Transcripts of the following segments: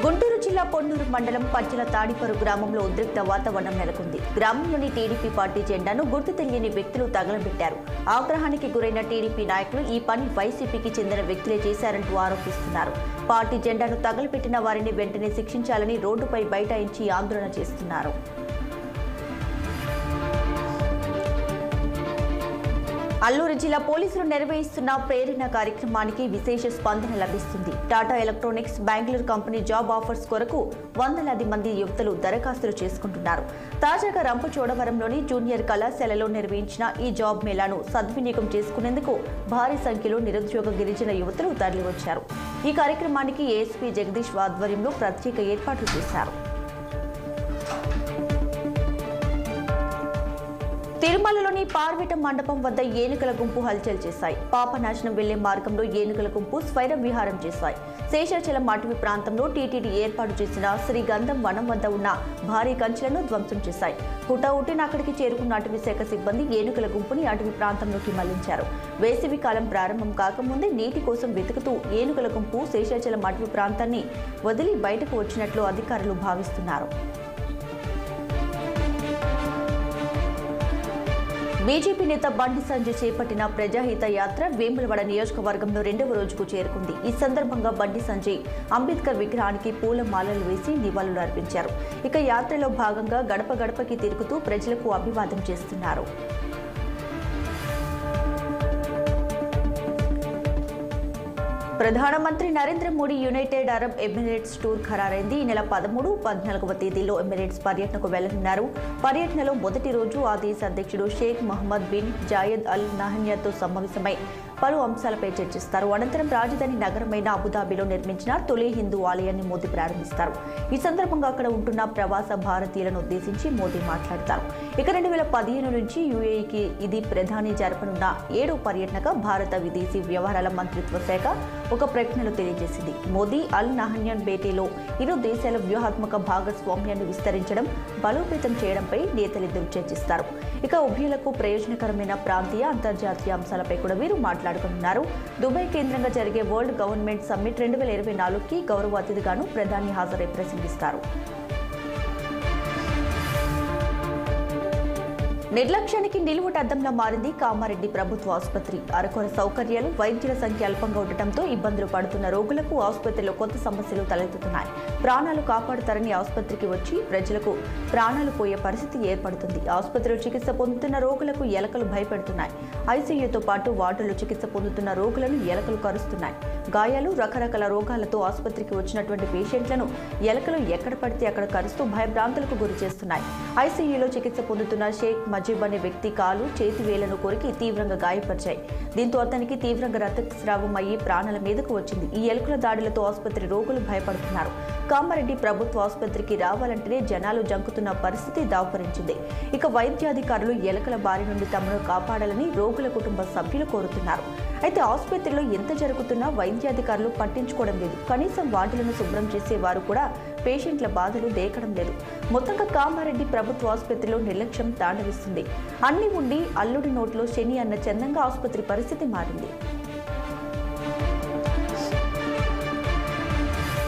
గుంటూరు జిల్లా పొన్నూరు మండలం పచ్చల తాడిపరు గ్రామంలో ఉద్రిక్త వాతావరణం నెలకొంది. గ్రామంలోని టీడీపీ పార్టీ జెండాను గుర్తు తెలియని వ్యక్తులు తగలబెట్టారు. ఆగ్రహానికి గురైన టీడీపీ నాయకులు ఈ పని వైసీపీకి చెందిన వ్యక్తులే చేశారంటూ ఆరోపిస్తున్నారు. పార్టీ జెండాను తగలబెట్టిన వారిని వెంటనే శిక్షించాలని రోడ్డుపై బైఠాయించి ఆందోళన చేస్తున్నారు. అల్లూరు జిల్లా పోలీసులు నిర్వహిస్తున్న ప్రేరణ కార్యక్రమానికి విశేష స్పందన లభిస్తుంది. Tata electronics Bengaluru company job offers కొరకు వందలాది మంది యువతులు దరఖాస్తులు చేసుకుంటున్నారు. తాజాగా రంపచోడవరంలోని జూనియర్ కళాశాలలో నిర్వహించిన ఈ జాబ్ మేళాను సద్వినియోగం చేసుకునేందుకు భారీ సంఖ్యలో నిరుద్యోగ గిరిజన యువతులు తరలివచ్చారు. ఈ కార్యక్రమానికి ఏఎస్పీ జగదీష్ ఆధ్వర్యంలో ప్రత్యేక ఏర్పాట్లు చేశారు. తిరుమలలోని పార్విట మండపం వద్ద ఏనుగుల గుంపు హల్చల్ చేశాయి. పాపనాశనం వెళ్లే మార్గంలో ఏనుగుల గుంపు స్వైర విహారం చేశాయి. శేషాచలం అటవీ ప్రాంతంలో టీటీడీ ఏర్పాటు చేసిన శ్రీగంధం వనం వద్ద ఉన్న భారీ కంచెలను ధ్వంసం చేశాయి. హుటాహుటిన అక్కడికి చేరుకున్న అటవీ శాఖ సిబ్బంది ఏనుగుల గుంపుని అటవీ ప్రాంతంలోకి మళ్లించారు. వేసవి కాలం ప్రారంభం కాకముందే నీటి కోసం వెతుకుతూ ఏనుగుల గుంపు శేషాచలం అటవీ ప్రాంతాన్ని వదిలి బయటకు వచ్చినట్లు అధికారులు భావిస్తున్నారు. బీజేపీ నేత బండి సంజయ్ చేపట్టిన ప్రజాహిత యాత్ర వేములవాడ నియోజకవర్గంలో 2వ రోజుకు చేరుకుంది. ఈ సందర్భంగా బండి సంజయ్ అంబేద్కర్ విగ్రహానికి పూల మాలలు వేసి నివాళులు అర్పించారు. ఇక యాత్రలో భాగంగా గడప గడపకి తిరుగుతూ ప్రజలకు అభివాదం చేస్తున్నారు. ప్రధానమంత్రి Narendra Modi United Arab Emirates tour ఖరారైంది. ఈ నెల 13, 14వ తేదీల్లో ఎమిరేట్స్ పర్యటనకు వెళ్లనున్నారు. పర్యటనలో మొదటి రోజు ఆ దేశ అధ్యక్షుడు షేక్ మహమ్మద్ బిన్ జాయద్ అల్ నహన్యాన్తో సమావేశమై పలు అంశాలపై చర్చిస్తారు. అనంతరం రాజధాని నగరమైన అబుదాబిలో నిర్మించిన తొలి హిందూ ఆలయాన్ని మోదీ ప్రారంభిస్తారు. ఈ సందర్భంగా అక్కడ ఉంటున్న ప్రవాస భారతీయులను ఉద్దేశించి మోదీ మాట్లాడతారు. ఇక 2015 నుంచి యూఏఈకి ఇది ప్రధాని జరపనున్న 7వ పర్యటనగా భారత విదేశీ వ్యవహారాల మంత్రిత్వ శాఖ ఒక ప్రకటనలో తెలియజేసింది. మోదీ అల్ నహన్యాన్ భేటీలో ఇరు దేశాల వ్యూహాత్మక భాగస్వామ్యాన్ని విస్తరించడం, బలోపేతం చేయడంపై నేతలిద్దరూ చర్చిస్తారు. ఇక ఉభయులకు ప్రయోజనకరమైన ప్రాంతీయ, అంతర్జాతీయ అంశాలపై కూడా వీరు మాట్లాడుకుంటున్నారు. దుబాయ్ కేంద్రంగా జరిగే వరల్డ్ గవర్నమెంట్ సమ్మిట్ 2024కి గౌరవ అతిథిగాను ప్రధాని హాజరై ప్రసంగిస్తారు. నిర్లక్ష్యానికి నిలువుటద్దంలా మారింది కామారెడ్డి ప్రభుత్వ ఆసుపత్రి. అరకొర సౌకర్యాలు, వైద్యుల సంఖ్య అల్పంగా ఉండటంతో ఇబ్బందులు పడుతున్న రోగులకు ఆసుపత్రిలో కొత్త సమస్యలు తలెత్తుతున్నాయి. ప్రాణాలు కాపాడుతారని ఆసుపత్రికి వచ్చి ప్రజలకు ప్రాణాలు పోయే పరిస్థితి ఏర్పడుతుంది. ఆసుపత్రిలో చికిత్స పొందుతున్న రోగులకు ఎలకలు భయపెడుతున్నాయి. ఐసీయూతో పాటు వార్డుల్లో చికిత్స పొందుతున్న రోగులను ఎలకలు కరుస్తున్నాయి. గాయాలు, రకరకాల రోగాలతో ఆసుపత్రికి వచ్చినటువంటి పేషెంట్లను ఎలకలు ఎక్కడ పడితే అక్కడ కరుస్తూ భయభ్రాంతులకు గురి చేస్తున్నాయి. ఐసీయూలో చికిత్స పొందుతున్న షేక్ మజీబ్ అనే వ్యక్తి కాలు, చేతి వేళ్లను కొరికి తీవ్రంగా గాయపరిచాయి. దీంతో అతనికి తీవ్రంగా రక్తస్రావం అయ్యి ప్రాణాల మీదకు వచ్చింది. ఈ ఎలుకల దాడులతో ఆసుపత్రి రోగులు భయపడుతున్నారు. కామారెడ్డి ప్రభుత్వ ఆసుపత్రికి రావాలంటేనే జనాలు జంకుతున్న పరిస్థితి దాపురించింది. ఇక వైద్యాధికారులు ఎలుకల బారి నుండి తమను కాపాడాలని రోగుల కుటుంబ సభ్యులు కోరుతున్నారు. అయితే ఆసుపత్రిలో ఎంత జరుగుతున్నా వైద్యాధికారులు పట్టించుకోవడం లేదు. కనీసం వార్డులను శుభ్రం చేసే వారు కూడా పేషెంట్ల బాధలు దేకడం లేదు. మొత్తంగా కామారెడ్డి ప్రభుత్వ ఆసుపత్రిలో నిర్లక్ష్యం తాండవిస్తుంది. అన్ని ఉండి అల్లుడి నోట్లో శని అన్న చందంగా ఆసుపత్రి పరిస్థితి మారింది.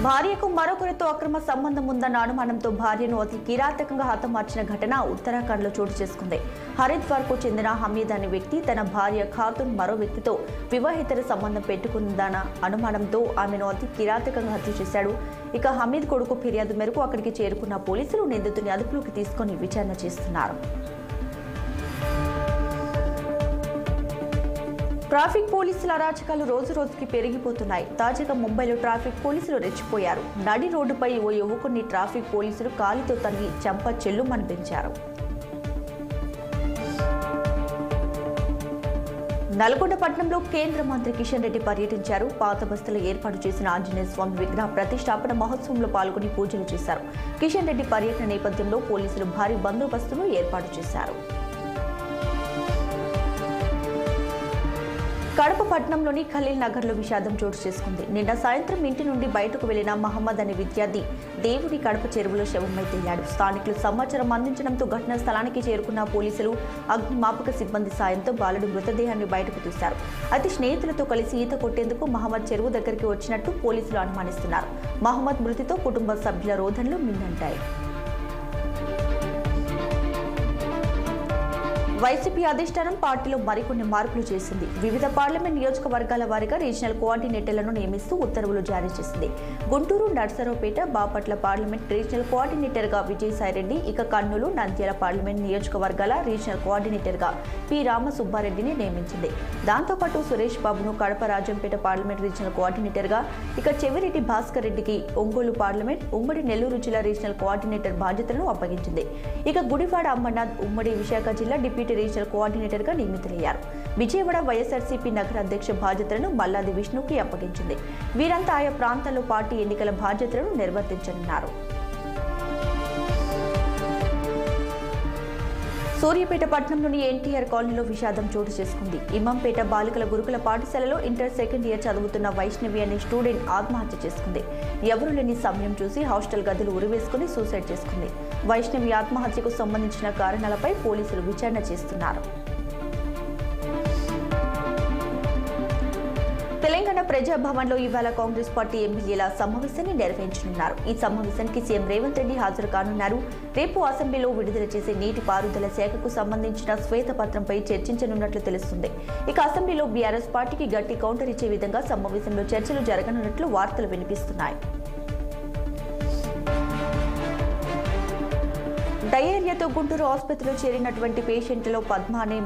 భార్యకు మరొకరితో అక్రమ సంబంధం ఉందన్న అనుమానంతో భార్యను అతి కిరాతకంగా హతమార్చిన ఘటన ఉత్తరాఖండ్లో చోటు చేసుకుంది. హరిద్వార్కు చెందిన హమీద్ అనే వ్యక్తి తన భార్య ఖాతున్ మరో వ్యక్తితో వివాహేతర సంబంధం పెట్టుకుందన్న అనుమానంతో ఆమెను అతి కిరాతకంగా హత్య చేశాడు. ఇక హమీద్ కొడుకు ఫిర్యాదు మేరకు అక్కడికి చేరుకున్న పోలీసులు నిందితుని అదుపులోకి తీసుకుని విచారణ చేస్తున్నారు. ట్రాఫిక్ పోలీసుల అరాచకాలు రోజు రోజుకి పెరిగిపోతున్నాయి. తాజాగా ముంబైలో ట్రాఫిక్ పోలీసులు రెచ్చిపోయారు. నడి రోడ్డుపై ఓ యువకుడిని ట్రాఫిక్ పోలీసులు కాలితో తన్ని చెంప చెల్లుమనిపించారు. నల్గొండ పట్టణంలో కేంద్ర మంత్రి కిషన్ రెడ్డి పర్యటించారు. పాత బస్తీలో ఏర్పాటు చేసిన ఆంజనేయ స్వామి విగ్రహ ప్రతిష్టాపన మహోత్సవంలో పాల్గొని పూజలు చేశారు. కిషన్ రెడ్డి పర్యటన నేపథ్యంలో పోలీసులు భారీ బందోబస్తును ఏర్పాటు చేశారు. కడప పట్టణంలోని ఖలీల్ నగర్లో విషాదం చోటు చేసుకుంది. నిన్న సాయంత్రం ఇంటి నుండి బయటకు వెళ్లిన మహమ్మద్ అనే విద్యార్థి దేవుడి కడప చెరువులో శవమై తేలాడు. స్థానికులు సమాచారం అందించడంతో ఘటనా స్థలానికి చేరుకున్న పోలీసులు అగ్నిమాపక సిబ్బంది సాయంతో బాలుడి మృతదేహాన్ని బయటకు తీశారు. అయితే స్నేహితులతో కలిసి ఈత కొట్టేందుకు మహమ్మద్ చెరువు దగ్గరికి వచ్చినట్టు పోలీసులు అనుమానిస్తున్నారు. మహమ్మద్ మృతితో కుటుంబ సభ్యుల రోదనలు మిన్నంటాయి. వైసీపీ అధిష్టానం పార్టీలో మరికొన్ని మార్పులు చేసింది. వివిధ పార్లమెంట్ నియోజకవర్గాల వారీగా రీజనల్ కోఆర్డినేటర్లను నియమిస్తూ ఉత్తర్వులు జారీ చేసింది. గుంటూరు, నర్సరావుపేట, బాపట్ల పార్లమెంట్ రీజనల్ కోఆర్డినేటర్గా విజయసాయిరెడ్డి, ఇక కర్నూలు, నంద్యాల పార్లమెంట్ నియోజకవర్గాల రీజనల్ కోఆర్డినేటర్గా పి రామసుబ్బారెడ్డిని నియమించింది. దాంతోపాటు సురేష్ బాబును కడప, రాజంపేట పార్లమెంట్ రీజనల్ కోఆర్డినేటర్గా, ఇక చెవిరెడ్డి భాస్కర్ రెడ్డికి ఒంగోలు పార్లమెంట్, ఉమ్మడి నెల్లూరు జిల్లా రీజనల్ కోఆర్డినేటర్ బాధ్యతలను అప్పగించింది. ఇక గుడివాడ అమర్నాథ్ ఉమ్మడి విశాఖ జిల్లా డిప్యూటీ రీజనల్ కోఆర్డినేటర్ గా నియమితులయ్యారు. విజయవాడ వైఎస్ఆర్సీపీ నగర అధ్యక్ష బాధ్యతలను మల్లాది విష్ణుకి అప్పగించింది. వీరంతా ఆయా ప్రాంతాల్లో పార్టీ ఎన్నికల బాధ్యతలను నిర్వర్తించనున్నారు. సూర్యాపేట పట్టణంలోని ఎన్టీఆర్ కాలనీలో విషాదం చోటు చేసుకుంది. ఇమ్మంపేట బాలికల గురుకుల పాఠశాలలో ఇంటర్ సెకండ్ ఇయర్ చదువుతున్న వైష్ణవి అనే స్టూడెంట్ ఆత్మహత్య చేసుకుంది. ఎవరు లేని సమయం చూసి హాస్టల్ గదులు ఉరివేసుకుని సూసైడ్ చేసుకుంది. వైష్ణవి ఆత్మహత్యకు సంబంధించిన కారణాలపై పోలీసులు విచారణ చేస్తున్నారు. తెలంగాణ ప్రజాభవన్లో ఇవాళ కాంగ్రెస్ పార్టీ ఎమ్మెల్యేల సమావేశాన్ని నిర్వహించనున్నారు. ఈ సమావేశానికి సీఎం రేవంత్ రెడ్డి హాజరు కానున్నారు. రేపు అసెంబ్లీలో విడుదల చేసే నీటిపారుదల శాఖకు సంబంధించిన శ్వేతపత్రంపై చర్చించనున్నట్లు తెలుస్తుంది. ఇక అసెంబ్లీలో బీఆర్ఎస్ పార్టీకి గట్టి కౌంటర్ ఇచ్చే విధంగా సమావేశంలో చర్చలు జరగనున్నట్లు వార్తలు వినిపిస్తున్నాయి. డయేరియాతో గుంటూరు ఆసుపత్రిలో చేరినటువంటి పేషెంట్లో పద్మ అనే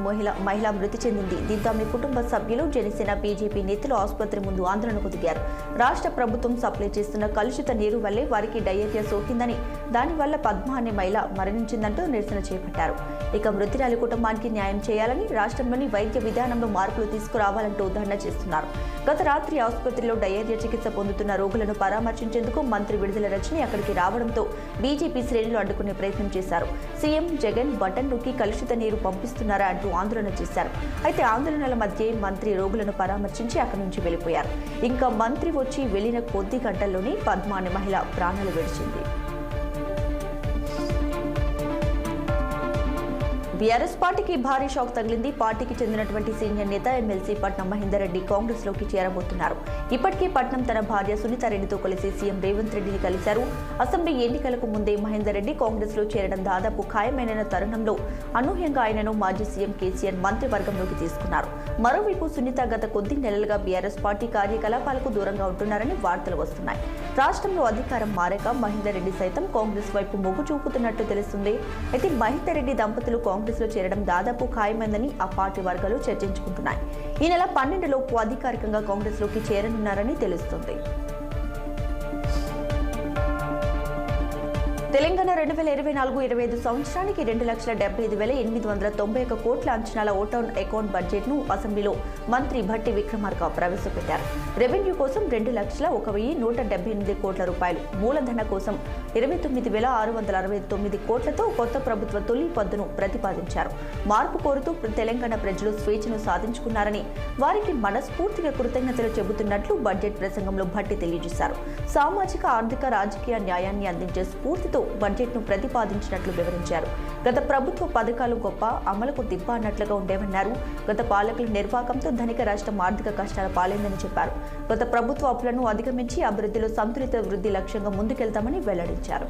మహిళ మృతి చెందింది. దీంతో ఆమె కుటుంబ సభ్యులు, జనసేన, బీజేపీ నేతలు ఆసుపత్రి ముందు ఆందోళనకు దిగారు. రాష్ట్ర ప్రభుత్వం సప్లై చేస్తున్న కలుషిత నీరు వల్లే వారికి డయేరియా సోకిందని, దానివల్ల పద్మ అనే మహిళ మరణించిందంటూ నిరసన చేపట్టారు. ఇక మృతురాలి కుటుంబానికి న్యాయం చేయాలని, రాష్ట్రంలోని వైద్య విధానంలో మార్పులు తీసుకురావాలంటూ ధర్నా చేస్తున్నారు. గత రాత్రి ఆసుపత్రిలో డయేరియా చికిత్స పొందుతున్న రోగులను పరామర్శించేందుకు మంత్రి విడుదల రజని అక్కడికి రావడంతో బీజేపీ శ్రేణులు అడ్డుకునే ప్రయత్నం చేశారు. సీఎం జగన్ బటన్ నొక్కి కలుషిత నీరు పంపిస్తున్నారా అంటూ ఆందోళన చేశారు. అయితే ఆందోళనల మధ్య మంత్రి రోగులను పరామర్శించి అక్కడి నుంచి వెళ్లిపోయారు. ఇంకా మంత్రి వచ్చి వెళ్లిన కొద్ది గంటల్లోనే పద్మ అనే మహిళ ప్రాణాలు విడిచింది. బీఆర్ఎస్ పార్టీకి భారీ షాక్ తగిలింది. పార్టీకి చెందినటువంటి సీనియర్ నేత ఎమ్మెల్సీ పట్నం మహేందర్ రెడ్డి కాంగ్రెస్ లోకి చేరబోతున్నారు. ఇప్పటికే పట్నం తన భార్య సునీతారెడ్డితో కలిసి సీఎం రేవంత్ రెడ్డిని కలిశారు. అసెంబ్లీ ఎన్నికలకు ముందే మహేందర్ రెడ్డి కాంగ్రెస్ లో చేరడం దాదాపు ఖాయమైన తరుణంలో అనూహ్యంగా ఆయనను మాజీ సీఎం కేసీఆర్ మంత్రివర్గంలోకి తీసుకున్నారు. మరోవైపు సునీత గత కొద్ది నెలలుగా బీఆర్ఎస్ పార్టీ కార్యకలాపాలకు దూరంగా ఉంటున్నారని వార్తలు వస్తున్నాయి. రాష్ట్రంలో అధికారం మారాక మహేందర్ రెడ్డి సైతం కాంగ్రెస్ వైపు మొగ్గు చూపుతున్నట్టు తెలుస్తుంది. అయితే మహేందర్ రెడ్డి దంపతులు కాంగ్రెస్ లో చేరడం దాదాపు ఖాయమైందని ఆ పార్టీ వర్గాలు చర్చించుకుంటున్నాయి. ఈ నెల 12లోపు అధికారికంగా కాంగ్రెస్ లోకి చేరనున్నారని తెలుస్తుంది. తెలంగాణ 2024-25 సంవత్సరానికి 2,75,891 కోట్ల అంచనాల ఓటౌన్ అకౌంట్ బడ్జెట్ ను అసెంబ్లీలో మంత్రి భట్టి విక్రమార్క ప్రవేశపెట్టారు. రెవెన్యూ కోసం 2,01,178 కోట్ల రూపాయలు, మూలధన కోసం 29,669 కోట్లతో కొత్త ప్రభుత్వ తొలి పద్దును ప్రతిపాదించారు. మార్పు కోరుతూ తెలంగాణ ప్రజలు స్వేచ్ఛను సాధించుకున్నారని, వారికి మనస్ఫూర్తిగా కృతజ్ఞతలు చెబుతున్నట్లు బడ్జెట్ ప్రసంగంలో భట్టి తెలియజేశారు. సామాజిక, ఆర్థిక, రాజకీయ న్యాయాన్ని అందించే స్ఫూర్తితో బడ్జెట్ ను ప్రతిపాదించినట్లు వివరించారు. గత ప్రభుత్వ పథకాలు గొప్ప, అమలుకు దిబ్బ అన్నట్లుగా ఉండేవన్నారు. గత పాలకుల నిర్వాకంతో ధనిక రాష్ట్రం ఆర్థిక కష్టాల పాలైందని చెప్పారు. గత ప్రభుత్వ అప్పులను అధిగమించి అభివృద్ధిలో సంతులిత వృద్ధి లక్ష్యంగా ముందుకెళ్తామని వెల్లడించారు.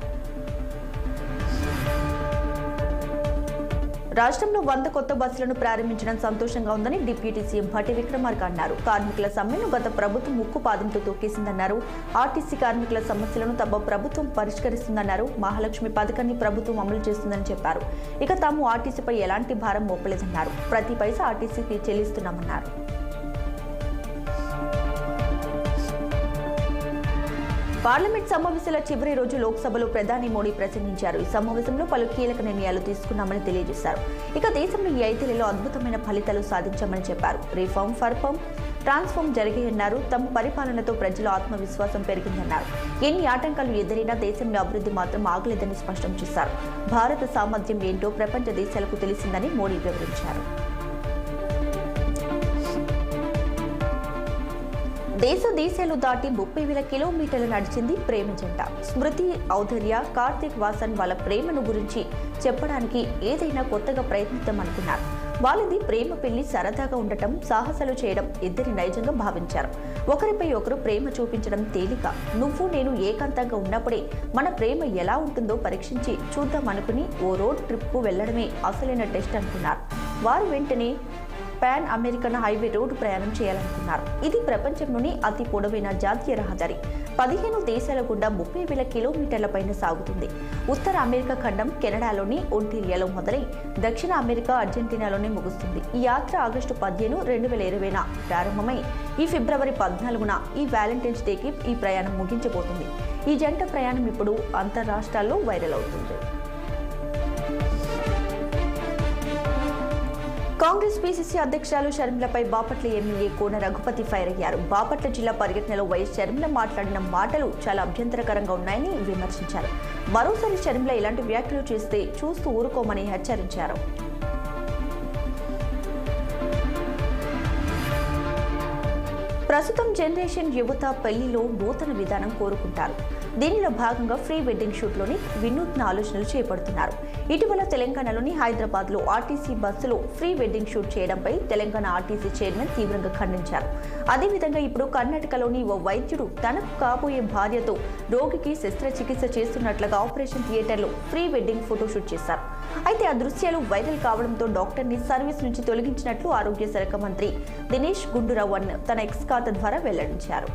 రాష్ట్రంలో 100 కొత్త బస్సులను ప్రారంభించడం సంతోషంగా ఉందని డిప్యూటీ సీఎం భట్టి విక్రమార్క అన్నారు. కార్మికుల సమ్మెను గత ప్రభుత్వం ముక్కు పాదంతో తొక్కేసిందన్నారు. ఆర్టీసీ కార్మికుల సమస్యలను తమ ప్రభుత్వం పరిష్కరిస్తుందన్నారు. మహాలక్ష్మి పథకాన్ని ప్రభుత్వం అమలు చేస్తుందని చెప్పారు. ఇక తాము ఆర్టీసీపై ఎలాంటి భారం మోపలేదన్నారు. ప్రతి పైసా ఆర్టీసీకి చెల్లిస్తున్నామన్నారు. పార్లమెంట్ సమావేశాల చివరి రోజు లోక్సభలో ప్రధాని మోడీ ప్రసంగించారు. ఈ సమావేశంలో పలు కీలక నిర్ణయాలు తీసుకున్నామని తెలియజేశారు. ఇక దేశంలో ఈ 5 ఏళ్లలో అద్భుతమైన ఫలితాలు సాధించామని చెప్పారు. రిఫార్మ్ ఫర్ ట్రాన్స్ఫార్మ్ జరిగాయన్నారు. తమ పరిపాలనతో ప్రజల ఆత్మవిశ్వాసం పెరిగిందన్నారు. ఎన్ని ఆటంకాలు ఎదురైనా దేశంలో అభివృద్ధి మాత్రం ఆగలేదని స్పష్టం చేశారు. భారత సామర్థ్యం ఏంటో ప్రపంచ దేశాలకు తెలిసిందని మోడీ వివరించారు. దేశాలు దాటి 30,000 కిలోమీటర్లు నడిచింది ప్రేమ జంట. స్మృతి, ఔదర్య, కార్తిక్ వాసన్ వాళ్ళ ప్రేమను గురించి చెప్పడానికి ఏదైనా కొత్తగా ప్రయత్నిద్దాం అనుకున్నారు. వాళ్ళది ప్రేమ పెళ్లి సరదాగా ఉండటం, సాహసాలు చేయడం ఇద్దరి నైజంగా భావించారు. ఒకరిపై ఒకరు ప్రేమ చూపించడం తేలిక. నువ్వు నేను ఏకాంతంగా ఉన్నప్పుడే మన ప్రేమ ఎలా ఉంటుందో పరీక్షించి చూద్దాం అనుకుని ఓ రోడ్ ట్రిప్కు వెళ్లడమే అసలైన టెస్ట్ అనుకున్నారు. వారు వెంటనే పాన్ అమెరికన్ హైవే రోడ్డు ప్రయాణం చేయాలనుకున్నారు. ఇది ప్రపంచంలోని అతి పొడవైన జాతీయ రహదారి. 15 దేశాల గుండా 30,000 కిలోమీటర్ల పైన సాగుతుంది. ఉత్తర అమెరికా ఖండం కెనడాలోని ఒంటారియోలో మొదలై దక్షిణ అమెరికా అర్జెంటీనాలోనే ముగుస్తుంది. ఈ యాత్ర ఆగస్టు 15, 2020న ప్రారంభమై ఈ ఫిబ్రవరి 14న ఈ వ్యాలంటైన్స్ డేకి ఈ ప్రయాణం ముగించబోతుంది. ఈ జంట ప్రయాణం ఇప్పుడు అంతర్రాష్ట్రాల్లో వైరల్ అవుతుంది. కాంగ్రెస్ పీసీసీ అధ్యక్షురాలు షర్మిలపై బాపట్ల ఎమ్మెల్యే కోన రఘుపతి ఫైర్ అయ్యారు. బాపట్ల జిల్లా పర్యటనలో వైఎస్ షర్మిల మాట్లాడిన మాటలు చాలా అభ్యంతరకరంగా ఉన్నాయని విమర్శించారు. మరోసారి షర్మిల ఇలాంటి వ్యాఖ్యలు చేస్తే చూస్తూ ఊరుకోమని హెచ్చరించారు. ప్రస్తుతం జనరేషన్ యువత పెళ్లిలో నూతన విధానం కోరుకుంటారు. దీనిలో భాగంగా ప్రీ వెడ్డింగ్ షూట్లోని వినూత్న ఆలోచనలు చేపడుతున్నారు. ఇటీవల తెలంగాణలోని హైదరాబాద్లో ఆర్టీసీ బస్సులో ప్రీ వెడ్డింగ్ షూట్ చేయడంపై తెలంగాణ ఆర్టీసీ చైర్మన్ తీవ్రంగా ఖండించారు. అదేవిధంగా ఇప్పుడు కర్ణాటకలోని ఓ వైద్యుడు తనకు కాబోయే భార్యతో రోగికి శస్త్రచికిత్స చేస్తున్నట్లుగా ఆపరేషన్ థియేటర్లో ప్రీ వెడ్డింగ్ ఫోటోషూట్ చేశారు. అయితే ఆ దృశ్యాలు వైరల్ కావడంతో డాక్టర్ని సర్వీస్ నుంచి తొలగించినట్లు ఆరోగ్య శాఖ మంత్రి దినేష్ గుండూరావు తన ఎక్స్ ఖాతా ద్వారా వెల్లడించారు.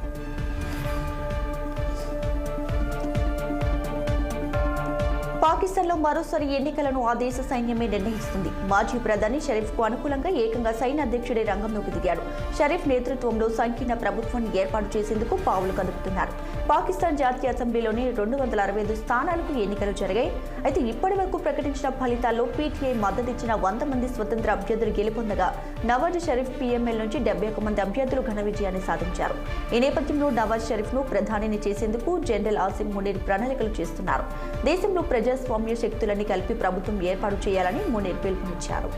పాకిస్తాన్లో మరోసారి ఎన్నికలను ఆ దేశ సైన్యమే నిర్ణయిస్తుంది. మాజీ ప్రధాని షరీఫ్కు అనుకూలంగా ఏకంగా సైన్య అధ్యక్షుడే రంగంలోకి దిగాడు. షరీఫ్ నేతృత్వంలో సంకీర్ణ ప్రభుత్వాన్ని ఏర్పాటు చేసేందుకు పావులు కదుపుతున్నారు. పాకిస్తాన్ జాతీయ అసెంబ్లీలోని 265 స్థానాలకు ఎన్నికలు జరిగాయి. అయితే ఇప్పటి వరకు ప్రకటించిన ఫలితాల్లో పీటీఐ మద్దతిచ్చిన 100 మంది స్వతంత్ర అభ్యర్థులు గెలుపొందగా నవాజ్ షరీఫ్ పీఎంఎల్ నుంచి 71 మంది అభ్యర్థులు ఘన విజయాన్ని సాధించారు. ఈ నేపథ్యంలో నవాజ్ షరీఫ్ను ప్రధానిని చేసేందుకు జనరల్ ఆసిం మునీర్ ప్రణాళికలు చేస్తున్నారు. దేశంలో ప్రజాస్వామ్య శక్తులని కలిపి ప్రభుత్వం ఏర్పాటు చేయాలని మునీర్ పిలుపునిచ్చారు.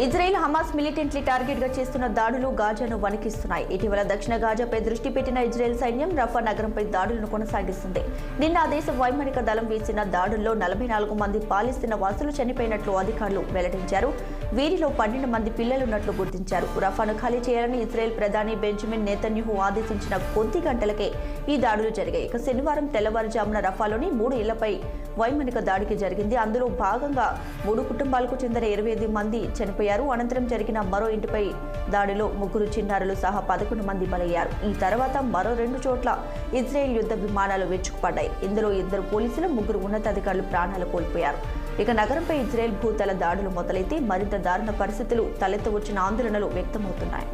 ఇజ్రాయెల్ హమాస్ మిలిటెంట్లీ టార్గెట్ గా చేస్తున్న దాడులు గాజాను వణికిస్తున్నాయి. ఇటీవల దక్షిణ గాజాపై దృష్టి పెట్టిన ఇజ్రాయెల్ సైన్యం రఫా నగరంపై దాడులను కొనసాగిస్తుంది. నిన్న ఆ దేశ వైమానిక దళం వేసిన దాడుల్లో 44 మంది పాలస్తీనా వాసులు చనిపోయినట్లు అధికారులు వెల్లడించారు. వీరిలో 12 మంది పిల్లలున్నట్లు గుర్తించారు. రఫాను ఖాళీ చేయాలని ఇజ్రాయెల్ ప్రధాని బెంజమిన్ నెతన్యాహు ఆదేశించిన కొద్ది గంటలకే ఈ దాడులు జరిగాయి. ఇక శనివారం తెల్లవారుజామున రఫాలోని 3 ఇళ్లపై వైమానిక దాడికి జరిగింది. అందులో భాగంగా 3 కుటుంబాలకు చెందిన 25 మంది చనిపోయారు. అనంతరం జరిగిన మరో ఇంటిపై దాడిలో 3 చిన్నారులు సహా 11 మంది బలయ్యారు. ఈ తర్వాత మరో 2 చోట్ల ఇజ్రాయెల్ యుద్ధ విమానాలు విరుచుకుపడ్డాయి. ఇందులో 2 పోలీసులు, 3 ఉన్నతాధికారులు ప్రాణాలు కోల్పోయారు. ఇక నగరంపై ఇజ్రాయెల్ భూతల దాడులు మొదలైతే మరింత దారుణ పరిస్థితులు తలెత్తవచ్చిన ఆందోళనలు వ్యక్తమవుతున్నాయి.